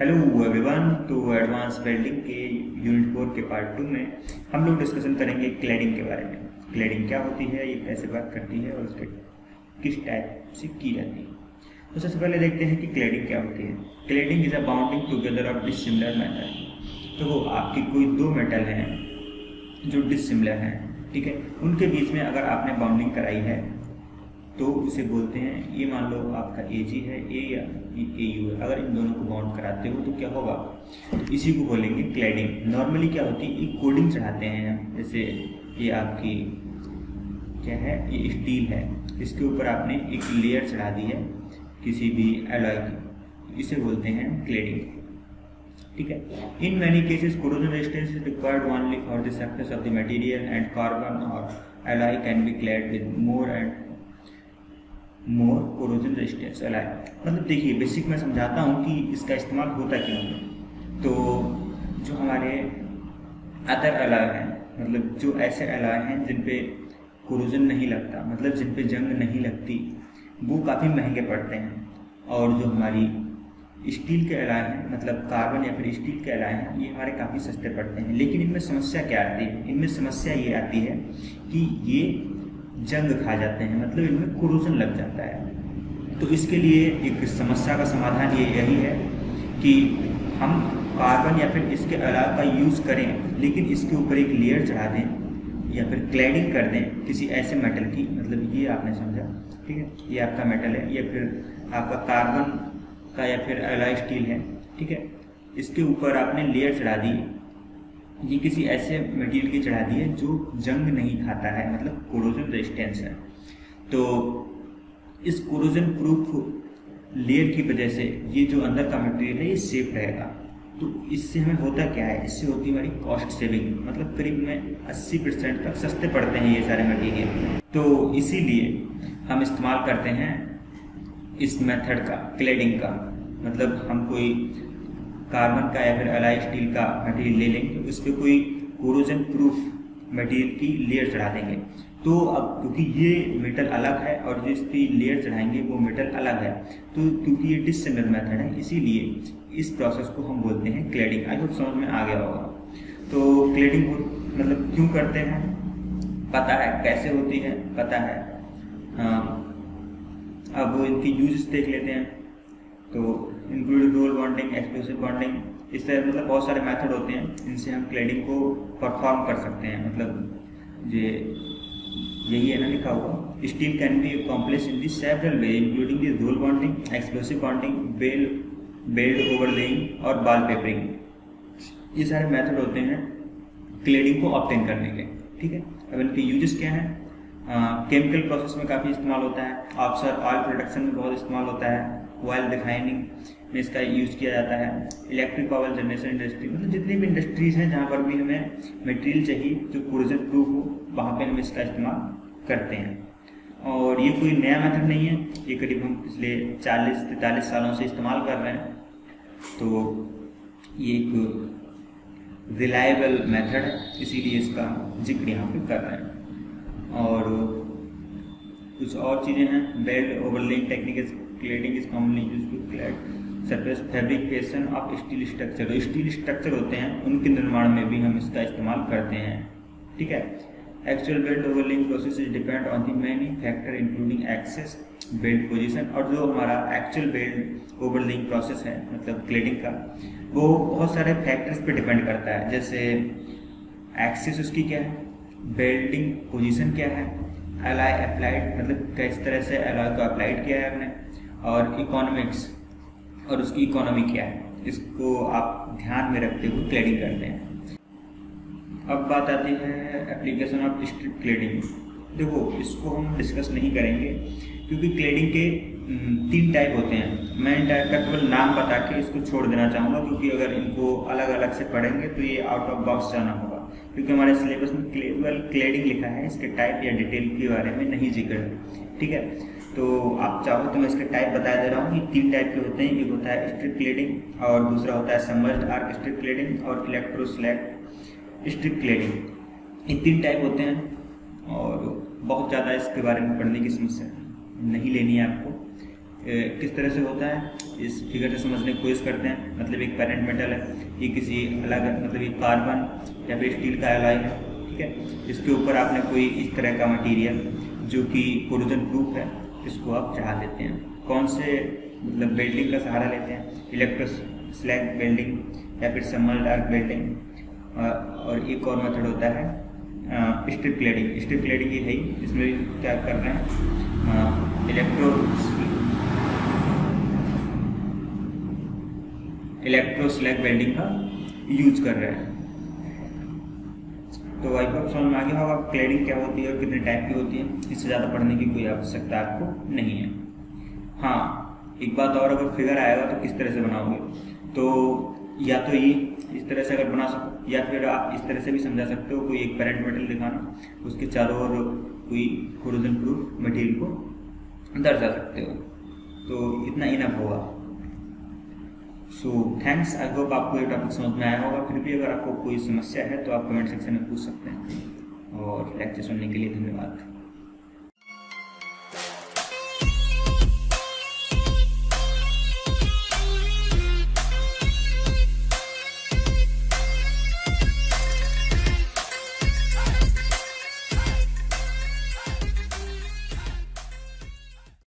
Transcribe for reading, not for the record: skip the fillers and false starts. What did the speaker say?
Hello everyone. तो advance welding के unit 4 के पार्ट 2 में हम लोग डिस्कशन करेंगे क्लैडिंग के बारे में। क्लैडिंग क्या होती है, ये कैसे वर्क करती है और उसके किस टाइप से की जाती है। तो सबसे पहले देखते हैं कि क्लैडिंग क्या होती है। Cladding is a bounding together of dissimilar metal. तो वो आपकी कोई दो मेटल हैं जो डिसिमिलर हैं, ठीक है, उनके बीच में अगर आपने बाउंडिंग कराई है तो उसे बोलते हैं, ये मान लो आपका AG है, A या AU है, अगर इन दोनों को बाउंड कराते हो तो क्या होगा, तो इसी को बोलेंगे क्लैडिंग। नॉर्मली क्या होती है, एक कोडिंग चढ़ाते हैं हम, जैसे ये आपकी क्या है, ये स्टील है, इसके ऊपर आपने एक लेयर चढ़ा दी है किसी भी एलॉय की, इसे बोलते हैं क्लैडिंग, ठीक है। In many cases corrosion resistance is required only for the surface of the material and carbon और alloy can be clad with more corrosion resistance alloy. मतलब देखिए, बेसिक मैं समझाता हूँ कि इसका इस्तेमाल होता क्यों है। तो जो हमारे अदर एलॉय हैं, मतलब जो ऐसे एलॉय हैं जिन पे कोरोजन नहीं लगता, मतलब जिन पे जंग नहीं लगती, वो काफ़ी महंगे पड़ते हैं। और जो हमारी स्टील के एलॉय हैं, मतलब कार्बन या फिर स्टील के एलॉय हैं, ये हमारे काफ़ी सस्ते पड़ते हैं। लेकिन इनमें समस्या क्या आती है, इनमें समस्या ये आती है कि ये जंग खा जाते हैं, मतलब इनमें कोरोजन लग जाता है। तो इसके लिए एक समस्या का समाधान ये यही है कि हम कार्बन या फिर इसके एलॉय का यूज़ करें, लेकिन इसके ऊपर एक लेयर चढ़ा दें या फिर क्लैडिंग कर दें किसी ऐसे मेटल की, मतलब ये आपने समझा, ठीक है, ये आपका मेटल है या फिर आपका कार्बन का या फिर एलॉय स्टील है, ठीक है, इसके ऊपर आपने लेयर चढ़ा दी, ये किसी ऐसे मटेरियल की चढ़ा दी है जो जंग नहीं खाता है, मतलब कोरोजन रेजिस्टेंस है। तो इस कोरोजन प्रूफ लेयर की वजह से ये जो अंदर का मटेरियल है ये सेफ रहेगा। तो इससे हमें होता क्या है, इससे होती हमारी कॉस्ट सेविंग, मतलब करीब में 80% तक सस्ते पड़ते हैं ये सारे मटेरियल। तो इसीलिए हम इस्तेमाल करते हैं इस मेथड का, क्लैडिंग का। मतलब हम कोई कार्बन का या फिर एलॉय स्टील का मटेरियल ले लेंगे, उस पर कोई कोरोजन प्रूफ मटेरियल की लेयर चढ़ा देंगे। तो अब क्योंकि ये मेटल अलग है और जिस पे लेयर चढ़ाएंगे वो मेटल अलग है, तो क्योंकि ये डिसिमिलर मेथड है, इसीलिए इस प्रोसेस को हम बोलते हैं क्लैडिंग। आई होप समझ में आ गया होगा। तो क्लैडिंग मतलब क्यों करते हैं पता है, कैसे होती है पता है। अब इनकी यूजेस देख लेते हैं। तो include roll bonding, explosive bonding, इस तरह मतलब बहुत सारे मेथड होते हैं, इनसे हम क्लैडिंग को परफॉर्म कर सकते हैं। मतलब ये यही है ना लिखा हुआ, steel can be complex in the several way including the roll bonding, explosive bonding, weld overlaying और बाल पेपरिंग। ये सारे मेथड होते हैं क्लैडिंग को ऑब्टेन करने के, ठीक है। अब इनके यूजेस क्या हैं, केमिकल प्रोसेस में काफ़ी इस्तेमाल होता है, ऑफशोर ऑयल प्रोडक्शन में बहुत इस्तेमाल होता है, ऑयल रिफाइनिंग में इसका यूज़ किया जाता है, इलेक्ट्रिक पावर जनरेशन इंडस्ट्री, मतलब जितनी भी इंडस्ट्रीज़ हैं जहाँ पर भी हमें मटेरियल चाहिए जो कोरोजन प्रूफ हो, वहाँ पे हम इसका इस्तेमाल करते हैं। और ये कोई नया मेथड नहीं है, ये करीब हम पिछले 40-43 सालों से इस्तेमाल कर रहे हैं। तो ये एक रिलायबल मेथड है, इसीलिए इसका जिक्र यहाँ पे कर रहे हैं। और कुछ और चीज़ें हैं, weld overlaying technique cladding is commonly used to clad surface fabrication of steel structure. तो स्टील स्ट्रक्चर होते हैं, उनके निर्माण में भी हम इसका इस्तेमाल करते हैं, ठीक है। Actual weld overlaying process is depend on the many factor including access, weld position. और जो हमारा एक्चुअल बेल्ट ओवरलेइंग प्रोसेस है, मतलब क्लैडिंग का, वो बहुत सारे फैक्टर्स पे डिपेंड करता है। जैसे एक्सेस उसकी क्या है, बेल्टिंग पोजीशन क्या है, एलॉय अप्लाइड, मतलब किस तरह से एलॉय को अप्लाइड किया है हमने, और इकोनॉमिक्स और उसकी इकोनॉमी क्या है, इसको आप ध्यान में रखते हुए क्लैडिंग करते हैं। अब बात आती है एप्लीकेशन ऑफ स्ट्रिप क्लैडिंग। देखो, इसको हम डिस्कस नहीं करेंगे क्योंकि क्लैडिंग के 3 टाइप होते हैं। मैं इन टाइप का केवल नाम बता के इसको छोड़ देना चाहूँगा, क्योंकि अगर इनको अलग अलग से पढ़ेंगे तो ये आउट ऑफ बॉक्स जाना होगा, क्योंकि हमारे सिलेबस में केवल क्लैडिंग लिखा है, इसके टाइप या डिटेल के बारे में नहीं जिक्र है, ठीक है। तो आप चाहो तो मैं इसके टाइप बता दे रहा हूँ। ये 3 टाइप के होते हैं, एक होता है स्ट्रिप क्लैडिंग और दूसरा होता है सबमर्ज्ड आर्क स्ट्रिप क्लैडिंग और इलेक्ट्रोस्लैग स्ट्रिप क्लैडिंग। ये 3 टाइप होते हैं और बहुत ज़्यादा इसके बारे में पढ़ने की समस्या नहीं लेनी है आपको। किस तरह से होता है इस फिगर से समझने की कोशिश करते हैं। मतलब एक पेरेंट मेटल है, ये किसी अलग मतलब ये कार्बन या फिर स्टील का एलॉय है, ठीक है। इसके ऊपर आपने कोई इस तरह का मटेरियल जो कि कोरोजन प्रूफ है, इसको आप चढ़ा देते हैं। कौन से मतलब वेल्डिंग का सहारा लेते हैं, इलेक्ट्रो स्लैग वेल्डिंग या फिर समर डार्क वेल्डिंग, और एक और मेथड होता है स्ट्रिप क्लैडिंग। स्ट्रिप क्लैडिंग ये है, इसमें क्या कर रहे हैं, इलेक्ट्रो स्लैग वेल्डिंग का यूज कर रहे हैं। तो आई होप समझ में आ गया होगा क्लैडिंग क्या होती है और कितने टाइप की होती है। इससे ज़्यादा पढ़ने की कोई आवश्यकता आपको नहीं है। हाँ, एक बात और, अगर फिगर आएगा तो किस तरह से बनाओगे, तो या तो ये इस तरह से अगर बना सको, या फिर आप इस तरह से भी समझा सकते हो, कोई एक पेरेंट मेटल दिखाना, उसके चारों ओर कोई कोरोजन प्रूफ मटेरियल को दर्शा सकते हो। तो इतना इनफ होगा। सो थैंक्स, आई होप आपको ये टॉपिक समझ में आया होगा। फिर भी अगर आपको कोई समस्या है तो आप कमेंट सेक्शन में पूछ सकते हैं। और लेक्चर सुनने के लिए धन्यवाद।